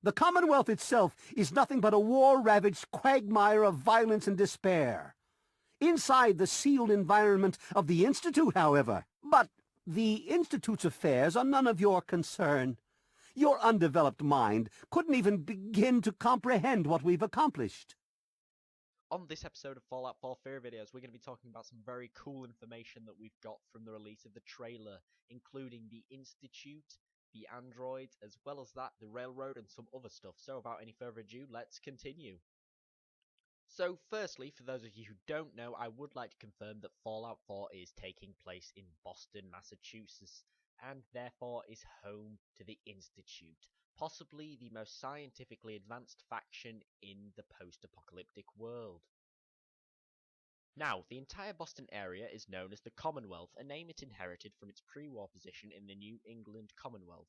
The Commonwealth itself is nothing but a war-ravaged quagmire of violence and despair. Inside the sealed environment of the Institute, however. But the Institute's affairs are none of your concern. Your undeveloped mind couldn't even begin to comprehend what we've accomplished. On this episode of Fallout 4 Fear Videos, we're going to be talking about some very cool information that we've got from the release of the trailer, including the Institute, the androids, as well as that, the railroad, and some other stuff. So without any further ado, let's continue. So firstly, for those of you who don't know, I would like to confirm that Fallout 4 is taking place in Boston, Massachusetts, and therefore is home to the Institute, possibly the most scientifically advanced faction in the post-apocalyptic world. Now, the entire Boston area is known as the Commonwealth, a name it inherited from its pre-war position in the New England Commonwealth.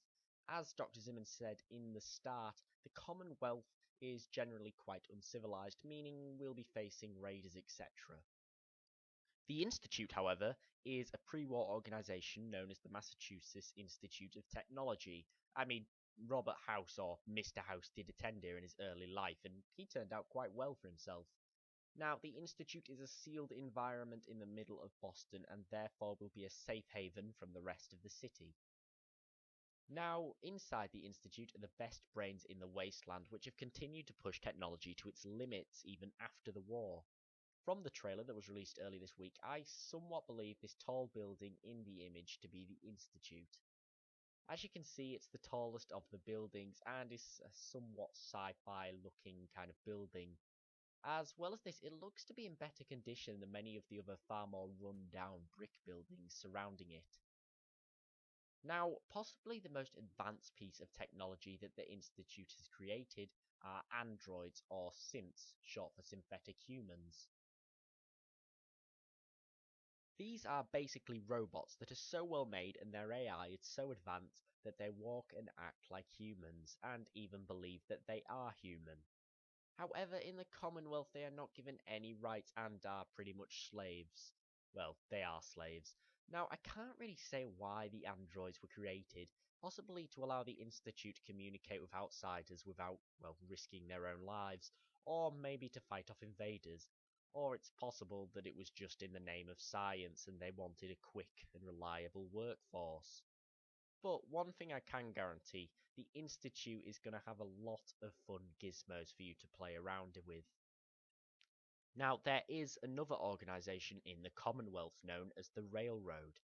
As Dr. Zimmern said in the start, the Commonwealth is generally quite uncivilized, meaning we'll be facing raiders, etc. The Institute, however, is a pre-war organization known as the Massachusetts Institute of Technology. I mean, Robert House, or Mr. House, did attend here in his early life, and he turned out quite well for himself. Now, the Institute is a sealed environment in the middle of Boston, and therefore will be a safe haven from the rest of the city. Now, inside the Institute are the best brains in the wasteland, which have continued to push technology to its limits even after the war. From the trailer that was released early this week, I somewhat believe this tall building in the image to be the Institute. As you can see, it's the tallest of the buildings and is a somewhat sci-fi looking kind of building. As well as this, it looks to be in better condition than many of the other far more run-down brick buildings surrounding it. Now, possibly the most advanced piece of technology that the Institute has created are androids, or synths, short for synthetic humans. These are basically robots that are so well made and their AI is so advanced that they walk and act like humans, and even believe that they are human. However, in the Commonwealth they are not given any rights and are pretty much slaves. Well, they are slaves. Now, I can't really say why the androids were created, possibly to allow the Institute to communicate with outsiders without, well, risking their own lives, or maybe to fight off invaders. Or it's possible that it was just in the name of science and they wanted a quick and reliable workforce. But one thing I can guarantee, the Institute is going to have a lot of fun gizmos for you to play around with. Now, there is another organisation in the Commonwealth known as the Railroad.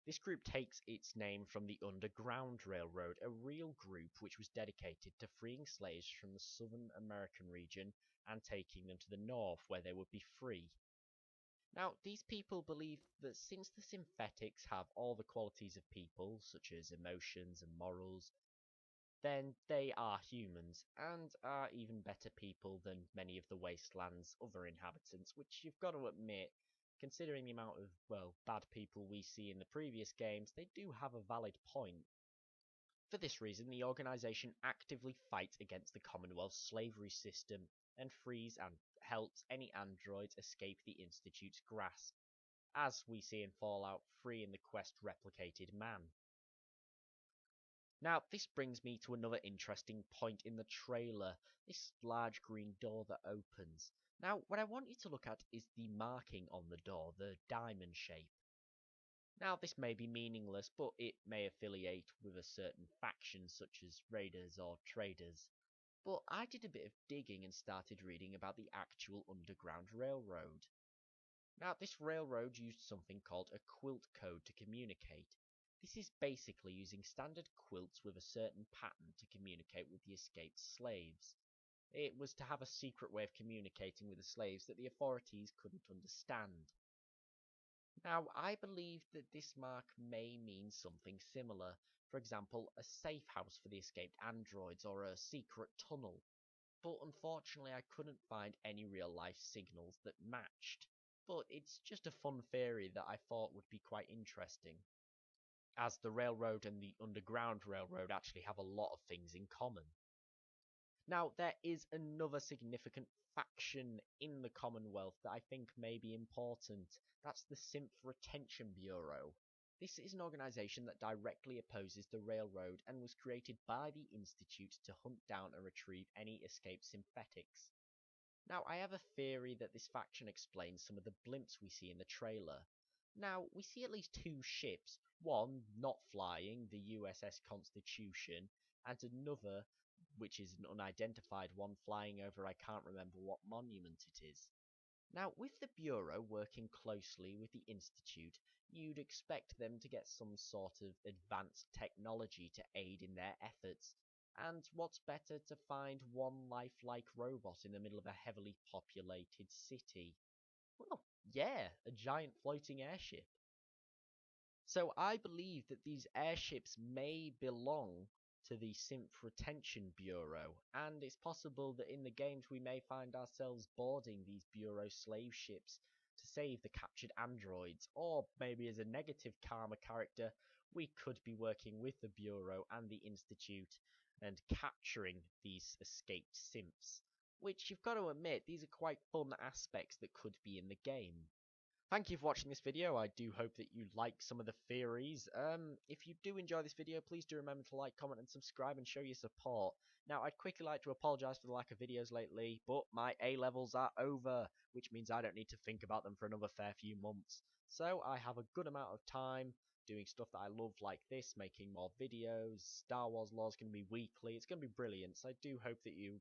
This group takes its name from the Underground Railroad, a real group which was dedicated to freeing slaves from the Southern American region and taking them to the north where they would be free. Now, these people believe that since the synthetics have all the qualities of people, such as emotions and morals, then they are humans, and are even better people than many of the wasteland's other inhabitants, which you've got to admit, considering the amount of, well, bad people we see in the previous games, they do have a valid point. For this reason, the organisation actively fights against the Commonwealth's slavery system and frees and helps any androids escape the Institute's grasp, as we see in Fallout 3 in the quest Replicated Man. Now, this brings me to another interesting point in the trailer, this large green door that opens. Now, what I want you to look at is the marking on the door, the diamond shape. Now, this may be meaningless, but it may affiliate with a certain faction such as raiders or traders. But I did a bit of digging and started reading about the actual Underground Railroad. Now, this railroad used something called a quilt code to communicate. This is basically using standard quilts with a certain pattern to communicate with the escaped slaves. It was to have a secret way of communicating with the slaves that the authorities couldn't understand. Now, I believe that this mark may mean something similar. For example, a safe house for the escaped androids or a secret tunnel. But unfortunately I couldn't find any real life signals that matched. But it's just a fun theory that I thought would be quite interesting, as the railroad and the Underground Railroad actually have a lot of things in common. Now, there is another significant faction in the Commonwealth that I think may be important. That's the Synth Retention Bureau. This is an organisation that directly opposes the railroad and was created by the Institute to hunt down and retrieve any escaped synthetics. Now, I have a theory that this faction explains some of the blimps we see in the trailer. Now, we see at least two ships, one not flying, the USS Constitution, and another, which is an unidentified one, flying over I can't remember what monument it is. Now, with the Bureau working closely with the Institute, you'd expect them to get some sort of advanced technology to aid in their efforts. And what's better to find one lifelike robot in the middle of a heavily populated city? Well, yeah, a giant floating airship. So I believe that these airships may belong to the Synth Retention Bureau, and it's possible that in the games we may find ourselves boarding these Bureau slave ships to save the captured androids, or maybe as a negative karma character, we could be working with the Bureau and the Institute and capturing these escaped synths. Which you've got to admit, these are quite fun aspects that could be in the game. Thank you for watching this video. I do hope that you like some of the theories. If you do enjoy this video, please do remember to like, comment, and subscribe and show your support. Now, I'd quickly like to apologise for the lack of videos lately, but my A-levels are over, which means I don't need to think about them for another fair few months. So I have a good amount of time doing stuff that I love like this, making more videos. Star Wars lore is going to be weekly. It's going to be brilliant, so I do hope that you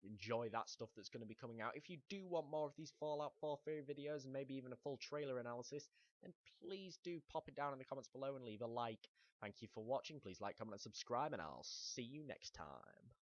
enjoy that stuff that's going to be coming out. If you do want more of these Fallout 4 theory videos and maybe even a full trailer analysis, then please do pop it down in the comments below and leave a like. Thank you for watching. Please like, comment, and subscribe, and I'll see you next time.